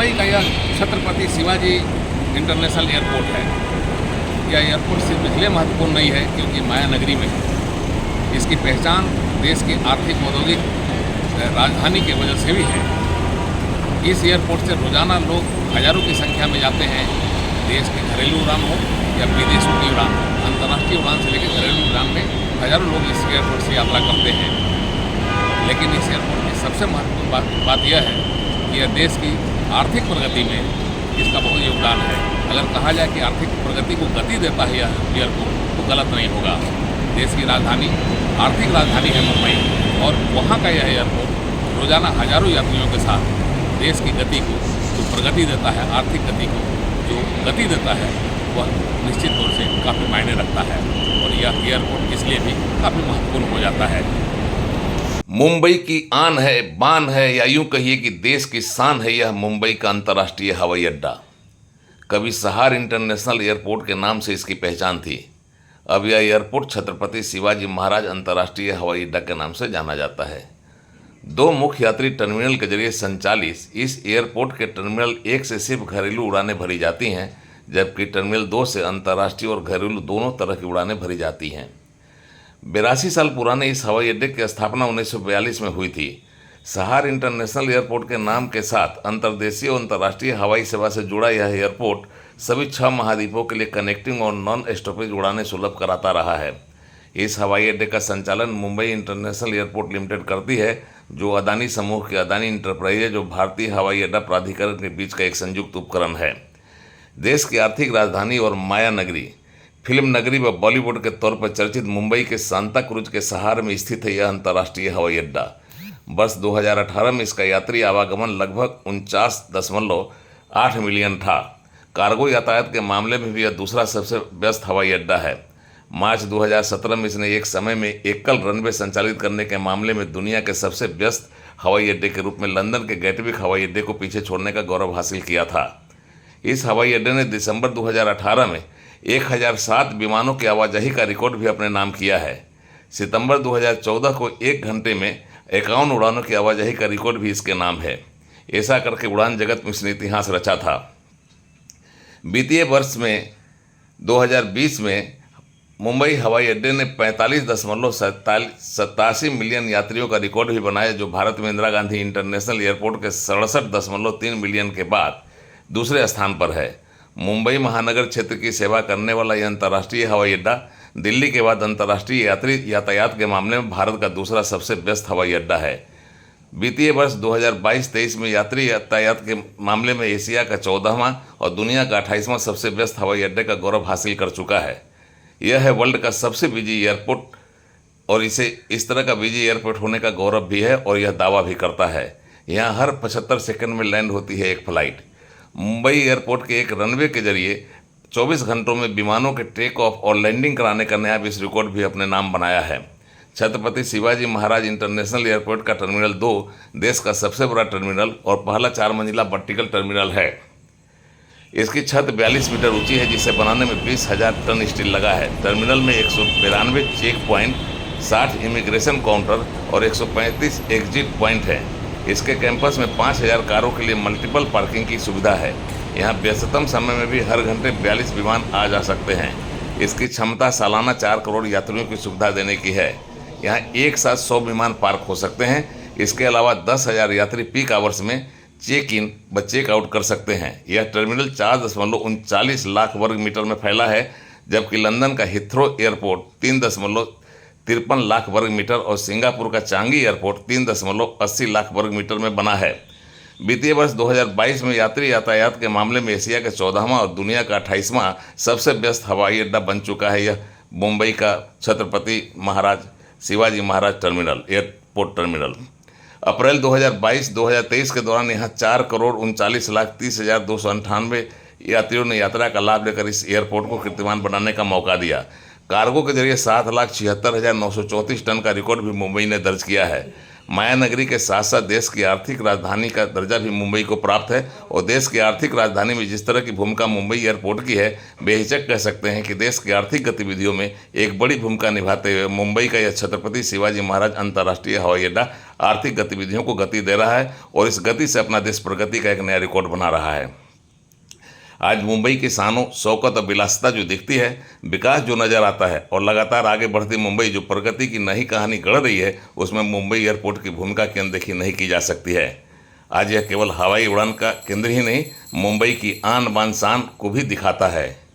मुंबई का यह Chhatrapati Shivaji international airport है। यह एयरपोर्ट सिर्फ इसलिए महत्वपूर्ण नहीं है क्योंकि माया नगरी में इसकी पहचान देश की आर्थिक औद्योगिक राजधानी की वजह से भी है। इस एयरपोर्ट से रोज़ाना लोग हज़ारों की संख्या में जाते हैं। देश की घरेलू उड़ान हो या विदेशों की उड़ान, अंतर्राष्ट्रीय उड़ान से लेकर घरेलू उड़ान में हज़ारों लोग इस एयरपोर्ट से यात्रा करते हैं। लेकिन इस एयरपोर्ट की सबसे महत्वपूर्ण बात यह है कि यह देश की आर्थिक प्रगति में इसका बहुत योगदान है। अगर कहा जाए कि आर्थिक प्रगति को गति देता है यह एयरपोर्ट तो गलत नहीं होगा। देश की राजधानी, आर्थिक राजधानी है मुंबई, और वहाँ का यह एयरपोर्ट रोज़ाना हज़ारों यात्रियों के साथ देश की गति को जो प्रगति देता है, आर्थिक गति को जो गति देता है, वह निश्चित तौर से काफ़ी मायने रखता है और यह एयरपोर्ट इसलिए भी काफ़ी महत्वपूर्ण हो जाता है। मुंबई की आन है, बान है, या यूं कहिए कि देश की शान है यह मुंबई का अंतर्राष्ट्रीय हवाई अड्डा। कभी सहार इंटरनेशनल एयरपोर्ट के नाम से इसकी पहचान थी। अब यह एयरपोर्ट छत्रपति शिवाजी महाराज अंतर्राष्ट्रीय हवाई अड्डा के नाम से जाना जाता है। 2 मुख्य यात्री टर्मिनल के जरिए संचालित इस एयरपोर्ट के टर्मिनल 1 से सिर्फ घरेलू उड़ानें भरी जाती हैं, जबकि टर्मिनल 2 से अंतर्राष्ट्रीय और घरेलू दोनों तरह की उड़ानें भरी जाती हैं। 82 साल पुराने इस हवाई अड्डे की स्थापना 1942 में हुई थी। सहार इंटरनेशनल एयरपोर्ट के नाम के साथ अंतर्देशीय और अंतर्राष्ट्रीय हवाई सेवा से जुड़ा यह एयरपोर्ट सभी 6 महाद्वीपों के लिए कनेक्टिंग और नॉन स्टॉपेज उड़ानें सुलभ कराता रहा है। इस हवाई अड्डे का संचालन मुंबई इंटरनेशनल एयरपोर्ट लिमिटेड करती है, जो अदानी समूह के अदानी इंटरप्राइज है, जो भारतीय हवाई अड्डा प्राधिकरण के बीच का एक संयुक्त उपक्रम है। देश की आर्थिक राजधानी और माया नगरी, फिल्म नगरी व बॉलीवुड के तौर पर चर्चित मुंबई के सांता क्रूज के सहारे में स्थित है यह अंतर्राष्ट्रीय हवाई अड्डा। वर्ष 2018 में इसका यात्री आवागमन लगभग 49.8 मिलियन था। कार्गो यातायात के मामले में भी यह दूसरा सबसे व्यस्त हवाई अड्डा है। मार्च 2017 में इसने एक समय में एकल रनवे संचालित करने के मामले में दुनिया के सबसे व्यस्त हवाई अड्डे के रूप में लंदन के गेटविक हवाई अड्डे को पीछे छोड़ने का गौरव हासिल किया था। इस हवाई अड्डे ने दिसंबर 2018 में 1007 विमानों की आवाजाही का रिकॉर्ड भी अपने नाम किया है। सितंबर 2014 को 1 घंटे में 51 उड़ानों की आवाजाही का रिकॉर्ड भी इसके नाम है। ऐसा करके उड़ान जगत में इसने इतिहास रचा था। वित्तीय वर्ष में 2020 में मुंबई हवाई अड्डे ने 45.87 मिलियन यात्रियों का रिकॉर्ड भी बनाया, जो भारत में इंदिरा गांधी इंटरनेशनल एयरपोर्ट के 67.3 मिलियन के बाद दूसरे स्थान पर है। मुंबई महानगर क्षेत्र की सेवा करने वाला यह अंतर्राष्ट्रीय हवाई अड्डा दिल्ली के बाद अंतर्राष्ट्रीय यात्री यातायात के मामले में भारत का दूसरा सबसे व्यस्त हवाई अड्डा है। वित्तीय वर्ष 2022-23 में यात्री यातायात के मामले में एशिया का 14वां और दुनिया का 28वां सबसे व्यस्त हवाई अड्डे का गौरव हासिल कर चुका है। यह है वर्ल्ड का सबसे बिजी एयरपोर्ट और इसे इस तरह का बिजी एयरपोर्ट होने का गौरव भी है, और यह दावा भी करता है। यहाँ हर 75 सेकंड में लैंड होती है एक फ्लाइट। मुंबई एयरपोर्ट के एक रनवे के जरिए 24 घंटों में विमानों के टेक ऑफ और लैंडिंग कराने का नया विश्व रिकॉर्ड भी अपने नाम बनाया है। छत्रपति शिवाजी महाराज इंटरनेशनल एयरपोर्ट का टर्मिनल 2 देश का सबसे बड़ा टर्मिनल और पहला 4 मंजिला वर्टिकल टर्मिनल है। इसकी छत 42 मीटर ऊंची है, जिसे बनाने में 20,000 टन स्टील लगा है। टर्मिनल में 192 चेक पॉइंट, 60 इमिग्रेशन काउंटर और 135 एग्जिट पॉइंट है। इसके कैंपस में 5,000 कारों के लिए मल्टीपल पार्किंग की सुविधा है। यहाँ व्यस्ततम समय में भी हर घंटे 42 विमान आ जा सकते हैं। इसकी क्षमता सालाना 4 करोड़ यात्रियों की सुविधा देने की है। यहाँ एक साथ 100 विमान पार्क हो सकते हैं। इसके अलावा 10,000 यात्री पीक आवर्स में चेक इन व चेक आउट कर सकते हैं। यह टर्मिनल 4.39 लाख वर्ग मीटर में फैला है, जबकि लंदन का हिथ्रो एयरपोर्ट 3.53 लाख वर्ग मीटर और सिंगापुर का चांगी एयरपोर्ट 3.80 लाख वर्ग मीटर में बना है। वित्तीय वर्ष 2022 में यात्री यातायात के मामले में एशिया का 14वां और दुनिया का 28वां सबसे व्यस्त हवाई अड्डा बन चुका है यह मुंबई का छत्रपति शिवाजी महाराज एयरपोर्ट टर्मिनल। अप्रैल 2022-2023 के दौरान यहाँ 4,39,30,298 यात्रियों ने यात्रा का लाभ लेकर इस एयरपोर्ट को कीर्तिमान बनाने का मौका दिया। कार्गो के जरिए 7,76,934 टन का रिकॉर्ड भी मुंबई ने दर्ज किया है। माया नगरी के साथ साथ देश की आर्थिक राजधानी का दर्जा भी मुंबई को प्राप्त है और देश की आर्थिक राजधानी में जिस तरह की भूमिका मुंबई एयरपोर्ट की है, बेहिचक कह सकते हैं कि देश की आर्थिक गतिविधियों में एक बड़ी भूमिका निभाते हुए मुंबई का यह छत्रपति शिवाजी महाराज अंतर्राष्ट्रीय हवाई अड्डा आर्थिक गतिविधियों को गति दे रहा है और इस गति से अपना देश प्रगति का एक नया रिकॉर्ड बना रहा है। आज मुंबई की शानों शौकत और विलासिता जो दिखती है, विकास जो नज़र आता है और लगातार आगे बढ़ती मुंबई जो प्रगति की नई कहानी गढ़ रही है, उसमें मुंबई एयरपोर्ट की भूमिका की अनदेखी नहीं की जा सकती है। आज यह केवल हवाई उड़ान का केंद्र ही नहीं, मुंबई की आन बान शान को भी दिखाता है।